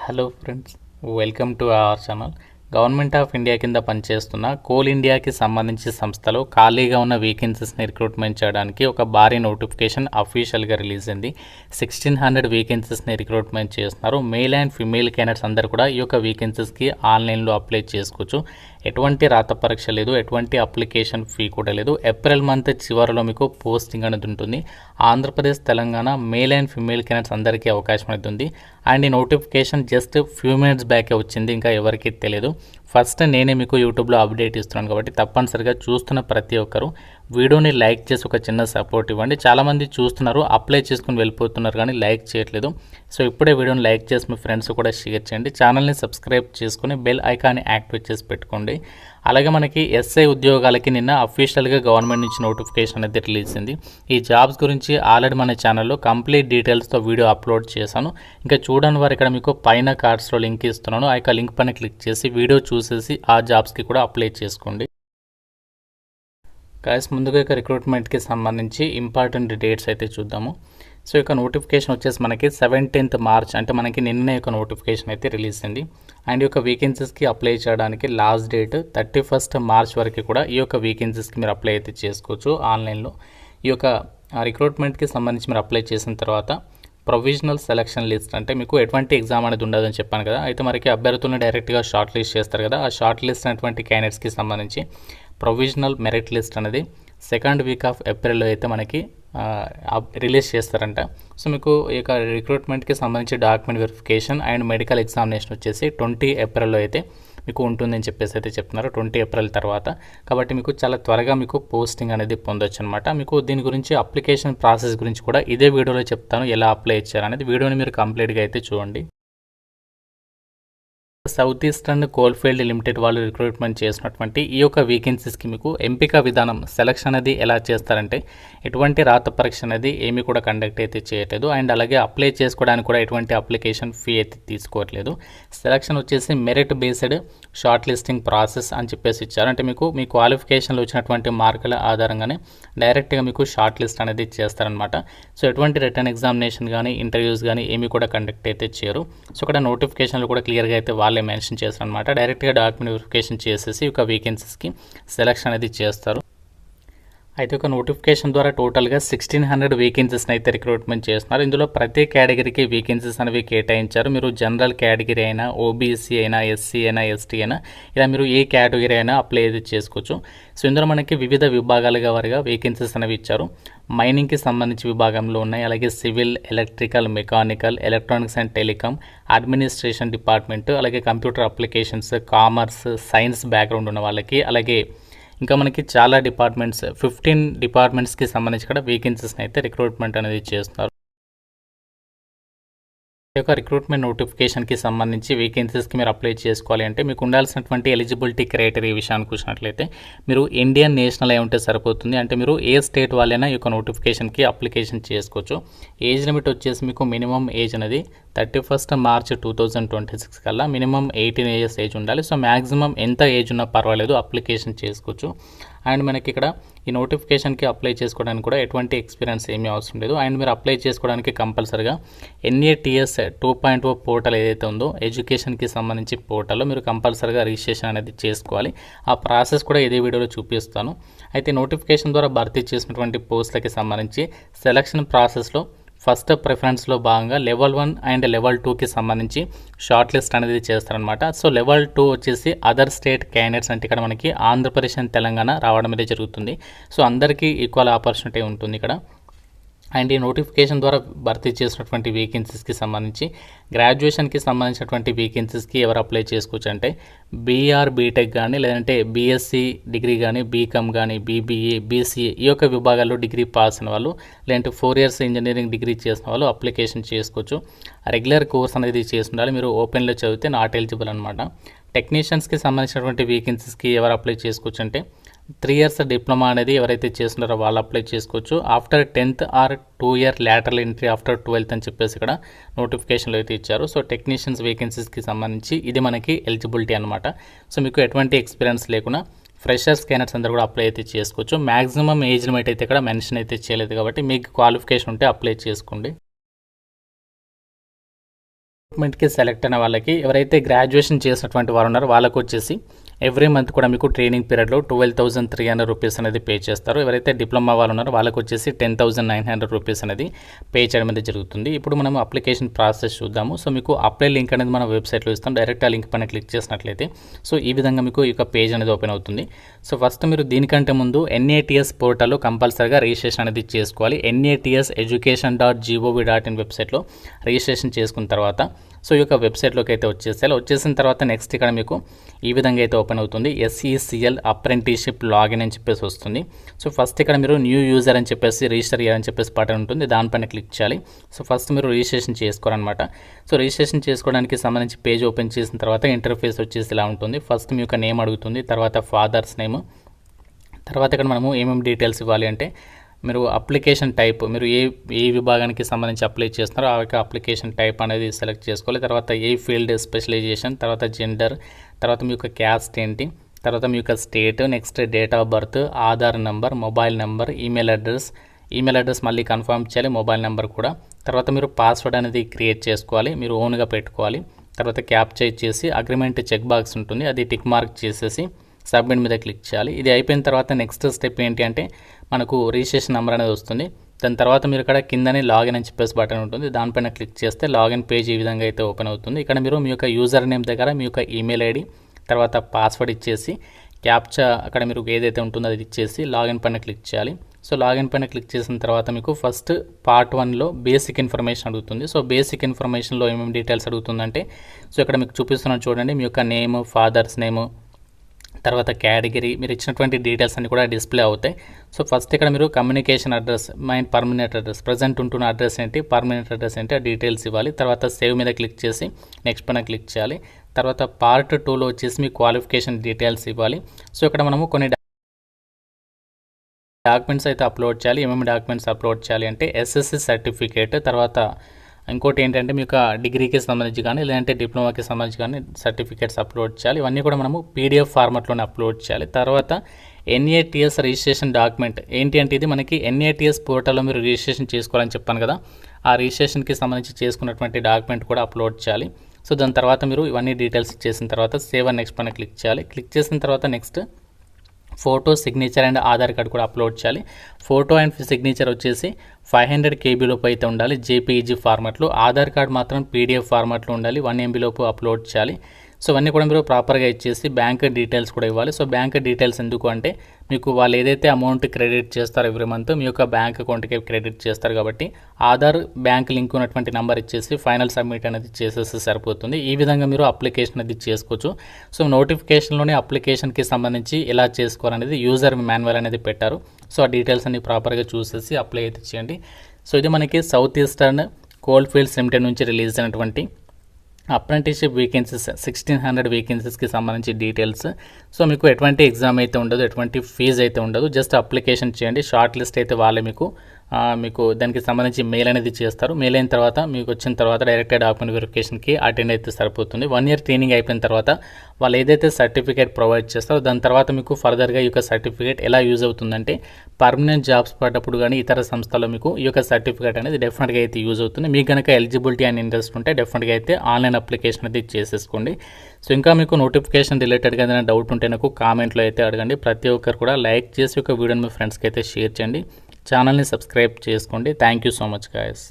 Hello friends, welcome to our channel. Government of India కింద పనిచేస్తున్న coal ఇండియాకి సంబంధించి సంస్థలో ఖాళీగా ఉన్న వేకెన్సీస్ని రిక్రూట్మెంట్ చేయడానికి ఒక భారీ నోటిఫికేషన్ అఫీషియల్గా రిలీజ్ అయింది. 1600 వేకెన్సీస్ని రిక్రూట్మెంట్ చేస్తున్నారు. మేల్ అండ్ ఫిమేల్ క్యాండిడేట్స్ అందరూ కూడా ఈ యొక్క వేకెన్సీస్కి ఆన్లైన్లో అప్లై చేసుకోవచ్చు. ఎటువంటి రాత పరీక్ష లేదు, ఎటువంటి అప్లికేషన్ ఫీ కూడా లేదు. ఏప్రిల్ మంత్ చివరిలో మీకు పోస్టింగ్ అనేది ఉంటుంది. Andhra Pradesh, Telangana male and female candidates అందరికీ అవకాశం అనేది ఉంది. అండ్ ఈ నోటిఫికేషన్ జస్ట్ ఫ్యూ మినిట్స్ బ్యాకే వచ్చింది, ఇంకా ఎవరికీ తెలియదు. ఫస్ట్ నేనే మీకు యూట్యూబ్లో అప్డేట్ ఇస్తున్నాను కాబట్టి తప్పనిసరిగా చూస్తున్న ప్రతి ఒక్కరు వీడియోని లైక్ చేసి ఒక చిన్న సపోర్ట్ ఇవ్వండి. చాలామంది చూస్తున్నారు, అప్లై చేసుకుని వెళ్ళిపోతున్నారు కానీ లైక్ చేయట్లేదు. సో ఇప్పుడే వీడియోని లైక్ చేసి మీ ఫ్రెండ్స్ కూడా షేర్ చేయండి. ఛానల్ని సబ్స్క్రైబ్ చేసుకుని బెల్ ఐకాన్ని యాక్టివేట్ చేసి పెట్టుకోండి. అలాగే మనకి ఎస్ఐ ఉద్యోగాలకి నిన్న అఫీషియల్గా గవర్నమెంట్ నుంచి నోటిఫికేషన్ అనేది రిలీజ్ అయింది. ఈ జాబ్స్ గురించి ఆల్రెడీ మన ఛానల్లో కంప్లీట్ డీటెయిల్స్తో వీడియో అప్లోడ్ చేశాను. ఇంకా చూడని వారు ఇక్కడ మీకు పైన కార్డ్స్లో లింక్ ఇస్తున్నాను. ఆ యొక్క లింక్ పైన క్లిక్ చేసి వీడియో చూసేసి ఆ జాబ్స్కి కూడా అప్లై చేసుకోండి. గాయస్, ముందుగా ఇక రిక్రూట్మెంట్కి సంబంధించి ఇంపార్టెంట్ డేట్స్ అయితే చూద్దాము. సో ఇక నోటిఫికేషన్ వచ్చేసి మనకి 17th మార్చ్, అంటే మనకి నిన్నే యొక్క నోటిఫికేషన్ అయితే రిలీజ్ అయింది. అండ్ ఈ యొక్క వేకెన్సీస్కి అప్లై చేయడానికి లాస్ట్ డేట్ 31st మార్చ్ వరకు కూడా ఈ యొక్క వేకెన్సీస్కి మీరు అప్లై అయితే చేసుకోవచ్చు ఆన్లైన్లో. ఈ యొక్క రిక్రూట్మెంట్కి సంబంధించి మీరు అప్లై చేసిన తర్వాత ప్రొవిజనల్ సెలక్షన్ లిస్ట్, అంటే మీకు ఎటువంటి ఎగ్జామ్ అనేది ఉండదని చెప్పాను కదా. అయితే మనకి అభ్యర్థులను డైరెక్ట్గా షార్ట్ లిస్ట్ చేస్తారు కదా. ఆ షార్ట్ లిస్ట్ అనేటువంటి క్యాండిడేట్స్కి సంబంధించి ప్రొవిజనల్ మెరిట్ లిస్ట్ అనేది 2nd వీక్ ఆఫ్ ఏప్రిల్లో అయితే మనకి రిలీజ్ చేస్తారంట. సో మీకు ఈ యొక్క రిక్రూట్మెంట్కి సంబంధించి document verification and medical examination వచ్చేసి 20 ఏప్రిల్లో అయితే మీకు ఉంటుందని చెప్పేసి అయితే చెప్తున్నారు. 20 ఏప్రిల్ తర్వాత, కాబట్టి మీకు చాలా త్వరగా మీకు పోస్టింగ్ అనేది పొందొచ్చు అనమాట. మీకు దీని గురించి అప్లికేషన్ ప్రాసెస్ గురించి కూడా ఇదే వీడియోలో చెప్తాను, ఎలా అప్లై చేయాలనేది. వీడియోని మీరు కంప్లీట్గా అయితే చూడండి. సౌత్ ఈస్టర్న్ కోల్ఫీల్డ్ లిమిటెడ్ వాళ్ళు రిక్రూట్మెంట్ చేసినటువంటి ఈ యొక్క వేకెన్సీస్కి మీకు ఎంపిక విధానం, సెలక్షన్ అనేది ఎలా చేస్తారంటే ఎటువంటి రాత పరీక్ష అనేది ఏమీ కూడా కండక్ట్ అయితే చేయట్లేదు. అండ్ అలాగే అప్లై చేసుకోవడానికి కూడా ఎటువంటి అప్లికేషన్ ఫీ అయితే తీసుకోవట్లేదు. సెలక్షన్ వచ్చేసి merit based short listing process అని చెప్పేసి ఇచ్చారు. అంటే మీకు మీ క్వాలిఫికేషన్లో వచ్చినటువంటి మార్కుల ఆధారంగానే డైరెక్ట్గా మీకు షార్ట్ లిస్ట్ అనేది చేస్తారనమాట. సో ఎటువంటి రిటర్న్ ఎగ్జామినేషన్ కానీ ఇంటర్వ్యూస్ కానీ ఏమీ కూడా కండక్ట్ అయితే చేయరు. సో ఇక్కడ నోటిఫికేషన్లో కూడా క్లియర్గా అయితే వాళ్ళే మెన్షన్ చేస్తారనమాట. డైరెక్ట్గా డాక్యుమెంట్ వెరిఫికేషన్ చేసేసి ఒక వేకెన్సీస్కి సెలక్షన్ అనేది చేస్తారు. అయితే ఒక నోటిఫికేషన్ ద్వారా టోటల్గా 1600 వేకెన్సీస్ని అయితే రిక్రూట్మెంట్ చేస్తున్నారు. ఇందులో ప్రతి కేటగిరీకి వేకెన్సీస్ అనేవి కేటాయించారు. మీరు జనరల్ కేటగిరీ అయినా, ఓబీసీ అయినా, ఎస్సీ అయినా, ఎస్టీ అయినా, ఇలా మీరు ఏ కేటగిరీ అయినా అప్లై అయితే చేసుకోవచ్చు. సో ఇందులో మనకి వివిధ విభాగాలుగా వారిగా వేకెన్సీస్ అనేవి ఇచ్చారు. మైనింగ్కి సంబంధించి విభాగంలో ఉన్నాయి. అలాగే civil, electrical, mechanical, electronics and telecom, administration department, అలాగే computer applications, commerce, science background ఉన్న వాళ్ళకి, అలాగే ఇంకా మనకి చాలా డిపార్ట్మెంట్స్ 15 డిపార్ట్మెంట్స్కి సంబంధించి కూడా వేకెన్సీస్ని అయితే రిక్రూట్మెంట్ అనేది చేస్తున్నారు. ఈ యొక్క రిక్రూట్మెంట్ నోటిఫికేషన్కి సంబంధించి వేకెన్సీస్కి మీరు అప్లై చేసుకోవాలి అంటే మీకు ఉండాల్సినటువంటి ఎలిజిబిలిటీ క్రైటీరియా విషయానికి వచ్చినట్లయితే మీరు ఇండియన్ నేషనల్ అయి ఉంటే సరిపోతుంది. అంటే మీరు ఏ స్టేట్ వాళ్ళైనా ఈ యొక్క నోటిఫికేషన్కి అప్లికేషన్ చేసుకోవచ్చు. ఏజ్ లిమిట్ వచ్చేసి మీకు మినిమం ఏజ్ అనేది 31st మార్చ్ 2026 కల్లా మినిమం 18 years ఏజ్ ఉండాలి. సో మ్యాక్సిమం ఎంత ఏజ్ ఉన్నా పర్వాలేదు, అప్లికేషన్ చేసుకోవచ్చు. అండ్ మనకి ఇక్కడ ఈ నోటిఫికేషన్కి అప్లై చేసుకోవడానికి కూడా ఎటువంటి ఎక్స్పీరియన్స్ ఏమీ అవసరం లేదు. అండ్ మీరు అప్లై చేసుకోవడానికి కంపల్సరిగా NATS 2.0 పోర్టల్ ఏదైతే ఉందో ఎడ్యుకేషన్కి సంబంధించి పోర్టల్లో మీరు కంపల్సరిగా రిజిస్ట్రేషన్ అనేది చేసుకోవాలి. ఆ ప్రాసెస్ కూడా ఇదే వీడియోలో చూపిస్తాను. అయితే నోటిఫికేషన్ ద్వారా భర్తీ చేసినటువంటి పోస్టులకి సంబంధించి సెలక్షన్ ప్రాసెస్లో ఫస్ట్ ప్రిఫరెన్స్లో భాగంగా లెవెల్ 1 అండ్ లెవెల్ 2కి సంబంధించి షార్ట్ లిస్ట్ అనేది చేస్తారనమాట. సో లెవెల్ 2 వచ్చేసి అదర్ స్టేట్ క్యాండిడేట్స్, అంటే ఇక్కడ మనకి ఆంధ్రప్రదేశ్ అండ్ తెలంగాణ రావడం అనేది జరుగుతుంది. సో అందరికీ ఈక్వల్ ఆపర్చునిటీ ఉంటుంది ఇక్కడ. అండ్ ఈ నోటిఫికేషన్ ద్వారా భర్తీ చేసినటువంటి వేకెన్సీస్కి సంబంధించి గ్రాడ్యుయేషన్కి సంబంధించినటువంటి వేకెన్సీస్కి ఎవరు అప్లై చేసుకోవచ్చు అంటే బీఆర్, బీటెక్ కానీ, లేదంటే బీఎస్సీ డిగ్రీ కానీ, బీకామ్ కానీ, బీబీఏ, బీసీఏ ఈ యొక్క విభాగాల్లో డిగ్రీ పాస్ అయిన వాళ్ళు, లేదంటే 4 years ఇంజనీరింగ్ డిగ్రీ చేసిన వాళ్ళు అప్లికేషన్ చేసుకోవచ్చు. రెగ్యులర్ కోర్స్ అనేది చేసి ఉండాలి. మీరు ఓపెన్లో చదివితే నాట్ ఎలిజిబుల్ అనమాట. టెక్నీషియన్స్కి సంబంధించినటువంటి వేకెన్సీస్కి ఎవరు అప్లై చేసుకోవచ్చు అంటే 3 years డిప్లొమా అనేది ఎవరైతే చేస్తున్నారో వాళ్ళు అప్లై చేసుకోవచ్చు. After 10th or 2 year lateral entry after 12th అని చెప్పేసి ఇక్కడ నోటిఫికేషన్లో అయితే ఇచ్చారు. సో టెక్నీషియన్స్ వేకెన్సీస్కి సంబంధించి ఇది మనకి ఎలిజిబిలిటీ అనమాట. సో మీకు ఎటువంటి ఎక్స్పీరియన్స్ లేకుండా ఫ్రెషర్స్ క్యాండిడేట్స్ అందరూ కూడా అప్లై అయితే చేసుకోవచ్చు. మ్యాక్సిమం ఏజ్ లిమిట్ అయితే ఇక్కడ మెన్షన్ అయితే చేయలేదు కాబట్టి మీకు క్వాలిఫికేషన్ ఉంటే అప్లై చేసుకోండి. రిక్రూట్మెంట్‌కి సెలెక్ట్ అయిన వాళ్ళకి ఎవరైతే గ్రాడ్యుయేషన్ చేసినటువంటి వారు ఉన్నారో వాళ్ళకు వచ్చేసి ఎవ్రీ మంత్ కూడా మీకు ట్రైనింగ్ పీరియడ్లో 12,300 రూపీస్ అనేది పే చేస్తారు. ఎవరైతే డిప్లొమా వాళ్ళు ఉన్నారో వాళ్ళకు వచ్చేసి 10,900 రూపీస్ అనేది పే చేయడం అనేది జరుగుతుంది. ఇప్పుడు మనం అప్లికేషన్ ప్రాసెస్ చూద్దాము. సో మీకు అప్లై లింక్ అనేది మన వెబ్సైట్లో ఇస్తాం. డైరెక్ట్ ఆ లింక్ పైన క్లిక్ చేసినట్లయితే సో ఈ విధంగా మీకు ఈ యొక్క పేజ్ అనేది ఓపెన్ అవుతుంది. సో ఫస్ట్ మీరు దీనికంటే ముందు NATS పోర్టల్లో కంపల్సరీగా రిజిస్ట్రేషన్ అనేది చేసుకోవాలి. NATS.education.gov.in వెబ్సైట్లో రిజిస్ట్రేషన్ చేసుకున్న తర్వాత సో ఈ యొక్క వెబ్సైట్లోకి అయితే వచ్చేసేయాలి. వచ్చేసిన తర్వాత నెక్స్ట్ ఇక్కడ మీకు ఈ విధంగా అయితే ఓపెన్ అవుతుంది. SECL అప్రెంటిస్షిప్ లాగిన్ అని చెప్పేసి వస్తుంది. సో ఫస్ట్ ఇక్కడ మీరు న్యూ యూజర్ అని చెప్పేసి రిజిస్టర్ చేయాలని చెప్పేసి బటన్ ఉంటుంది. దానిపైన క్లిక్ చేయాలి. సో ఫస్ట్ మీరు రిజిస్ట్రేషన్ చేసుకోవాలన్నమాట. సో రిజిస్ట్రేషన్ చేసుకోవడానికి సంబంధించి పేజ్ ఓపెన్ చేసిన తర్వాత ఇంటర్ఫేస్ వచ్చేసి ఇలా ఉంటుంది. ఫస్ట్ మీ యొక్క నేమ్ అడుగుతుంది, తర్వాత ఫాదర్స్ నేమ్, తర్వాత ఇక్కడ మనము ఏమేమి డీటెయిల్స్ ఇవ్వాలి అంటే మీరు అప్లికేషన్ టైప్, మీరు ఏ విభాగానికి సంబంధించి అప్లై చేస్తున్నారో ఆ యొక్క అప్లికేషన్ టైప్ అనేది సెలెక్ట్ చేసుకోవాలి. తర్వాత ఏ ఫీల్డ్ స్పెషలైజేషన్, తర్వాత జెండర్, తర్వాత మీ యొక్క క్యాస్ట్ ఏంటి, తర్వాత మీ యొక్క state, next date of birth, Aadhaar number, mobile number, email address మళ్ళీ కన్ఫర్మ్ చేయాలి, మొబైల్ నెంబర్ కూడా. తర్వాత మీరు పాస్వర్డ్ అనేది క్రియేట్ చేసుకోవాలి, మీరు ఓన్గా పెట్టుకోవాలి. తర్వాత క్యాప్చా ఇచ్చేసి అగ్రిమెంట్ చెక్ బాక్స్ ఉంటుంది, అది టిక్ మార్క్ చేసేసి సబ్మిట్ మీద క్లిక్ చేయాలి. ఇది అయిపోయిన తర్వాత నెక్స్ట్ స్టెప్ ఏంటి అంటే మనకు రిజిస్ట్రేషన్ నెంబర్ అనేది వస్తుంది. దాని తర్వాత మీరు ఇక్కడ కిందనే లాగిన్ అని చెప్పేసి బటన్ ఉంటుంది, దానిపైన క్లిక్ చేస్తే లాగిన్ పేజ్ ఈ విధంగా అయితే ఓపెన్ అవుతుంది. ఇక్కడ మీరు మీ యొక్క యూజర్ నేమ్ దగ్గర మీ యొక్క ఈమెయిల్ ఐడి, తర్వాత పాస్వర్డ్ ఇచ్చేసి క్యాప్చా అక్కడ మీరు ఏదైతే ఉంటుందో అది ఇచ్చేసి లాగిన్ పైన క్లిక్ చేయాలి. సో లాగిన్ పైన క్లిక్ చేసిన తర్వాత మీకు ఫస్ట్ పార్ట్ 1లో బేసిక్ ఇన్ఫర్మేషన్ అడుగుతుంది. సో బేసిక్ ఇన్ఫర్మేషన్లో ఏమేమి డీటెయిల్స్ అడుగుతుందంటే సో ఇక్కడ మీకు చూపిస్తున్నాను చూడండి, మీ యొక్క నేమ్, ఫాదర్స్ నేమ్, తర్వాత కేటగిరీ, మీరు ఇచ్చినటువంటి డీటెయిల్స్ అన్ని కూడా డిస్ప్లే అవుతాయి. సో ఫస్ట్ ఇక్కడ మీరు communication address, permanent address, present ఉంటున్న అడ్రస్ ఏంటి, పర్మనెంట్ అడ్రస్ ఏంటి, ఆ డీటెయిల్స్ ఇవ్వాలి. తర్వాత సేవ్ మీద క్లిక్ చేసి నెక్స్ట్ పైన క్లిక్ చేయాలి. తర్వాత పార్ట్ 2లో వచ్చేసి మీ క్వాలిఫికేషన్ డీటెయిల్స్ ఇవ్వాలి. సో ఇక్కడ మనము కొన్ని డాక్యుమెంట్స్ అయితే అప్లోడ్ చేయాలి. ఏమేమి డాక్యుమెంట్స్ అప్లోడ్ చేయాలి అంటే SSC సర్టిఫికేట్, తర్వాత ఇంకోటి ఏంటంటే మీ యొక్క డిగ్రీకి సంబంధించి కానీ లేదంటే డిప్లొమాకి సంబంధించి కానీ సర్టిఫికేట్స్ అప్లోడ్ చేయాలి. ఇవన్నీ కూడా మనము PDF ఫార్మాట్లోనే అప్లోడ్ చేయాలి. తర్వాత NATS రిజిస్ట్రేషన్ డాక్యుమెంట్ ఏంటి అంటే ఇది మనకి NATS పోర్టల్లో మీరు రిజిస్ట్రేషన్ చేసుకోవాలని చెప్పాను కదా, ఆ రిజిస్ట్రేషన్కి సంబంధించి చేసుకున్నటువంటి డాక్యుమెంట్ కూడా అప్లోడ్ చేయాలి. సో దాని తర్వాత మీరు ఇవన్నీ డీటెయిల్స్ చేసిన తర్వాత సేవ్ అండ్ నెక్స్ట్ పైన క్లిక్ చేయాలి. క్లిక్ చేసిన తర్వాత next photo, signature and Aadhaar card కూడా అప్లోడ్ చేయాలి. ఫోటో అండ్ సిగ్నేచర్ వచ్చేసి 500 KB లోపు అయితే ఉండాలి JPEG ఫార్మాట్లో. ఆధార్ కార్డు మాత్రం PDF ఫార్మాట్లో ఉండాలి, 1 MB లోపు అప్లోడ్ చేయాలి. సో అవన్నీ కూడా మీరు ప్రాపర్గా ఇచ్చేసి బ్యాంక్ డీటెయిల్స్ కూడా ఇవ్వాలి. సో బ్యాంక్ డీటెయిల్స్ ఎందుకు అంటే మీకు వాళ్ళు ఏదైతే అమౌంట్ క్రెడిట్ చేస్తారో ఎవ్రీ మంత్ మీ యొక్క బ్యాంక్ అకౌంట్కి క్రెడిట్ చేస్తారు కాబట్టి ఆధార్ బ్యాంక్ లింక్ ఉన్నటువంటి నెంబర్ ఇచ్చేసి ఫైనల్ సబ్మిట్ అనేది చేసేస్తే సరిపోతుంది. ఈ విధంగా మీరు అప్లికేషన్ అనేది చేసుకోవచ్చు. సో నోటిఫికేషన్లోనే అప్లికేషన్కి సంబంధించి ఎలా చేసుకోవాలనేది యూజర్ మాన్యువల్ అనేది పెట్టారు. సో ఆ డీటెయిల్స్ అన్ని ప్రాపర్గా చూసేసి అప్లై అయితే చేయండి. సో ఇది మనకి south eastern coal fields limited నుంచి రిలీజ్ అయినటువంటి అప్రెంటిస్షిప్ వేకెన్సీస్ 1600 వేకెన్సీస్కి సంబంధించి డీటెయిల్స్. సో మీకు ఎటువంటి ఎగ్జామ్ అయితే ఉండదు, ఎటువంటి ఫీజు అయితే ఉండదు, జస్ట్ అప్లికేషన్ చేయండి. షార్ట్ లిస్ట్ అయితే వాళ్ళే మీకు దానికి సంబంధించి మెయిల్ అనేది చేస్తారు. మెయిల్ అయిన తర్వాత మీకు వచ్చిన తర్వాత డైరెక్ట్ డాక్యుమెంట్ వెరిఫికేషన్కి అటెండ్ అయితే సరిపోతుంది. 1 year ట్రైనింగ్ అయిపోయిన తర్వాత వాళ్ళు ఏదైతే సర్టిఫికేట్ ప్రొవైడ్ చేస్తారో దాని తర్వాత మీకు ఫర్దర్గా ఈ యొక్క సర్టిఫికేట్ ఎలా యూజ్ అవుతుందంటే పర్మనెంట్ జాబ్స్ పడ్డప్పుడు కానీ ఇతర సంస్థల్లో మీకు ఈ యొక్క సర్టిఫికేట్ అనేది డెఫినెట్గా అయితే యూజ్ అవుతుంది. మీకు కనుక ఎలిజిబిలిటీ అండ్ ఇంట్రెస్ట్ ఉంటే డెఫినెట్గా అయితే ఆన్లైన్ అప్లికేషన్ అనేది చేసేసుకోండి. సో ఇంకా మీకు నోటిఫికేషన్ రిలేటెడ్గా ఏదైనా డౌట్ ఉంటే నాకు కామెంట్లో అయితే అడగండి. ప్రతి ఒక్కరు కూడా లైక్ చేసి ఒక వీడియోని మీ ఫ్రెండ్స్కి అయితే షేర్ చేయండి. ఛానల్ని సబ్స్క్రైబ్ చేసుకోండి. Thank you so much guys.